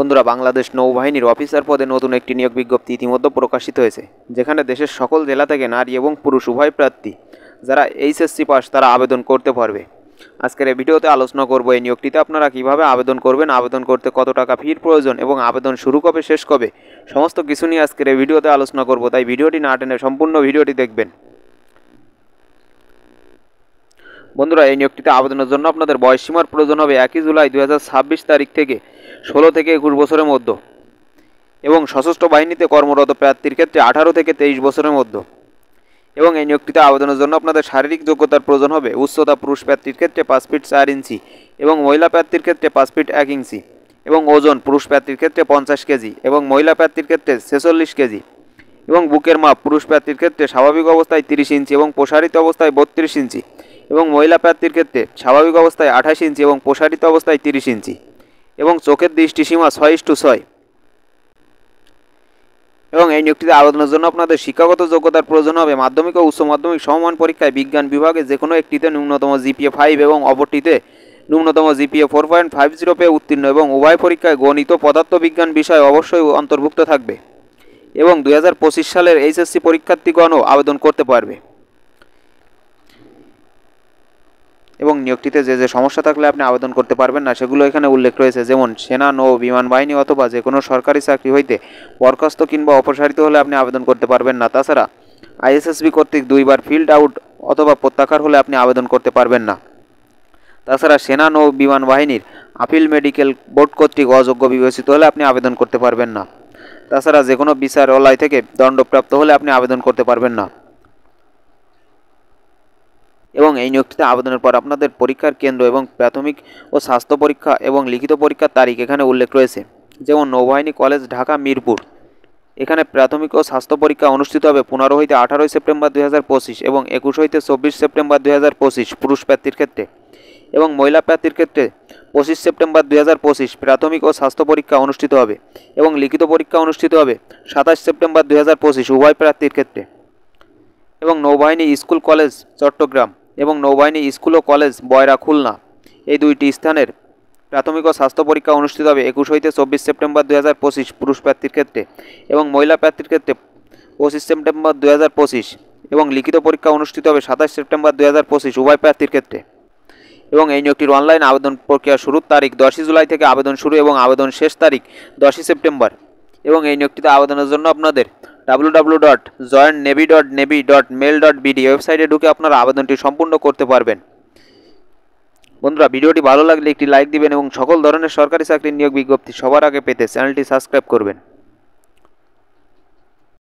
বন্ধুরা, বাংলাদেশ নৌবাহিনীর অফিসার পদে নতুন একটি নিয়োগ বিজ্ঞপ্তি ইতিমধ্যে প্রকাশিত হয়েছে, যেখানে দেশের সকল জেলা থেকে নারী এবং পুরুষ উভয় প্রার্থী যারা এইচএসসি পাস তারা আবেদন করতে পারবে। আজকের এই ভিডিওতে আলোচনা করব এই নিয়োগটিতে আপনারা কিভাবে আবেদন করবেন, আবেদন করতে কত টাকা ফির প্রয়োজন এবং আবেদন শুরু কবে শেষ কবে, সমস্ত কিছু নিয়ে আজকের এই ভিডিওতে আলোচনা করব। তাই ভিডিওটি না টেনে সম্পূর্ণ ভিডিওটি দেখবেন। বন্ধুরা, এই নিয়োগটিতে আবেদনের জন্য আপনাদের বয়সসীমার প্রয়োজন হবে 1 জুলাই 2026 তারিখ থেকে 16 থেকে 21 বছরের মধ্যে এবং সশস্ত্র বাহিনীতে কর্মরত প্রার্থীর ক্ষেত্রে 18 থেকে 23 বছরের মধ্যে। এবং এই নিয়োগটিতে আবেদনের জন্য আপনাদের শারীরিক যোগ্যতার প্রয়োজন হবে উচ্চতা পুরুষ প্রার্থীর ক্ষেত্রে 5 ফিট 4 ইঞ্চি এবং মহিলা প্রার্থীর ক্ষেত্রে 5 ফিট 1 ইঞ্চি এবং ওজন পুরুষ প্রার্থীর ক্ষেত্রে 50 কেজি এবং মহিলা প্রার্থীর ক্ষেত্রে 46 কেজি এবং বুকের মাপ পুরুষ প্রার্থীর ক্ষেত্রে স্বাভাবিক অবস্থায় 30 ইঞ্চি এবং প্রসারিত অবস্থায় 32 ইঞ্চি এবং মহিলা প্রার্থীর ক্ষেত্রে স্বাভাবিক অবস্থায় 28 ইঞ্চি এবং প্রসারিত অবস্থায় 30 ইঞ্চি এবং চোখের দৃষ্টিসীমা 6:6। এবং এই নিয়োগটিতে আবেদনের জন্য আপনাদের শিক্ষাগত যোগ্যতার প্রয়োজন হবে মাধ্যমিক ও উচ্চ মাধ্যমিক সমমান পরীক্ষায় বিজ্ঞান বিভাগে যে কোনো একটিতে ন্যূনতম জিপিএ 5 এবং অপরটিতে ন্যূনতম জিপিএ 4.50 পেয়ে উত্তীর্ণ এবং উভয় পরীক্ষায় গণিত পদার্থবিজ্ঞান বিষয় অবশ্যই অন্তর্ভুক্ত থাকবে এবং 2025 সালের এইচএসসি পরীক্ষার্থীগণও আবেদন করতে পারবে। এবং নিয়োগটিতে যে সমস্যা থাকলে আপনি আবেদন করতে পারবেন না সেগুলো এখানে উল্লেখ রয়েছে, যেমন সেনা, নৌ, বিমান বাহিনী অথবা যে কোনো সরকারি চাকরি হইতে বরখাস্ত কিংবা অপসারিত হলে আপনি আবেদন করতে পারবেন না। তাছাড়া আইএসএসবি কর্তৃক 2 বার ফিল্ড আউট অথবা প্রত্যাহার হলে আপনি আবেদন করতে পারবেন না। তাছাড়া সেনা, নৌ, বিমান বাহিনীর আপিল মেডিকেল বোর্ড কর্তৃক অযোগ্য বিবেচিত হলে আপনি আবেদন করতে পারবেন না। তাছাড়া যে কোনো বিচারালয় থেকে দণ্ডপ্রাপ্ত হলে আপনি আবেদন করতে পারবেন না। এবং এই নিয়োগটিতে আবেদনের পর আপনাদের পরীক্ষার কেন্দ্র এবং প্রাথমিক ও স্বাস্থ্য পরীক্ষা এবং লিখিত পরীক্ষার তারিখ এখানে উল্লেখ রয়েছে, যেমন নৌবাহিনী কলেজ, ঢাকা, মিরপুর। এখানে প্রাথমিক ও স্বাস্থ্য পরীক্ষা অনুষ্ঠিত হবে 15 হইতে 18 সেপ্টেম্বর 2025 এবং 21 হইতে 24 সেপ্টেম্বর 2025 পুরুষ প্রার্থীর ক্ষেত্রে এবং মহিলা প্রার্থীর ক্ষেত্রে 25 সেপ্টেম্বর 2025 প্রাথমিক ও স্বাস্থ্য পরীক্ষা অনুষ্ঠিত হবে এবং লিখিত পরীক্ষা অনুষ্ঠিত হবে 27 সেপ্টেম্বর 2025 উভয় প্রার্থীর ক্ষেত্রে। এবং নৌবাহিনী স্কুল কলেজ চট্টগ্রাম এবং নৌবাহিনী স্কুল ও কলেজ বয়রা খুলনা এই দুইটি স্থানের প্রাথমিক ও স্বাস্থ্য পরীক্ষা অনুষ্ঠিত হবে 21 হইতে 24 সেপ্টেম্বর 2025 পুরুষ প্রার্থীর ক্ষেত্রে এবং মহিলা প্রার্থীর ক্ষেত্রে 25 সেপ্টেম্বর 2025 এবং লিখিত পরীক্ষা অনুষ্ঠিত হবে 27 সেপ্টেম্বর 2025 উভয় প্রার্থীর ক্ষেত্রে। এবং এই নিয়োগটির অনলাইন আবেদন প্রক্রিয়া শুরুর তারিখ 10 জুলাই থেকে আবেদন শুরু এবং আবেদন শেষ তারিখ 10 সেপ্টেম্বর। এবং এই নিয়োগটিতে আবেদনের জন্য আপনাদের www.joinnavy.navy.mail.bd ওয়েবসাইটে ঢুকে আপনারা আবেদনটি সম্পূর্ণ করতে পারবেন। বন্ধুরা, ভিডিওটি ভালো লাগলে একটি লাইক দিবেন এবং সকল ধরনের সরকারি চাকরির নিয়োগ বিজ্ঞপ্তি সবার আগে পেতে চ্যানেলটি সাবস্ক্রাইব করবেন।